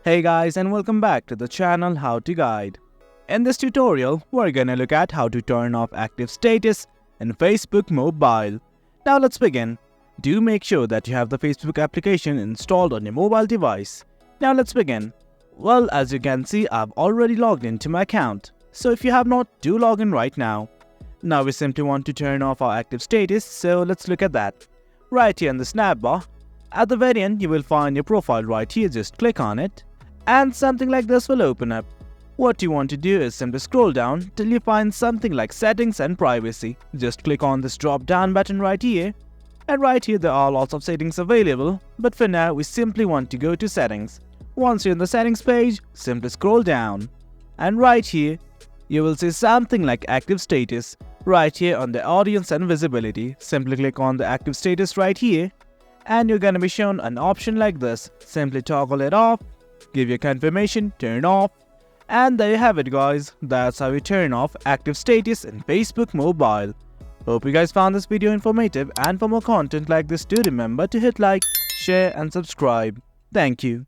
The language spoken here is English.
Hey guys, and welcome back to the channel How to Guide. In this tutorial, we're gonna look at how to turn off active status in Facebook Mobile. Now let's begin. Do make sure that you have the Facebook application installed on your mobile device. Now let's begin. Well, as you can see, I've already logged into my account. So if you have not, do log in right now. Now we simply want to turn off our active status, so let's look at that. Right here in the snap bar, at the very end, you will find your profile right here. Just click on it and something like this will open up. What you want to do is simply scroll down till you find something like settings and privacy. Just click on this drop down button right here. And right here there are lots of settings available, but for now we simply want to go to settings. Once you're in the settings page, simply scroll down. And right here, you will see something like active status. Right here on the audience and visibility, simply click on the active status right here. And you're gonna be shown an option like this. Simply toggle it off, give your confirmation, turn off. And there you have it guys, that's how you turn off active status in Facebook Mobile. Hope you guys found this video informative, and for more content like this do remember to hit like, share and subscribe. Thank you.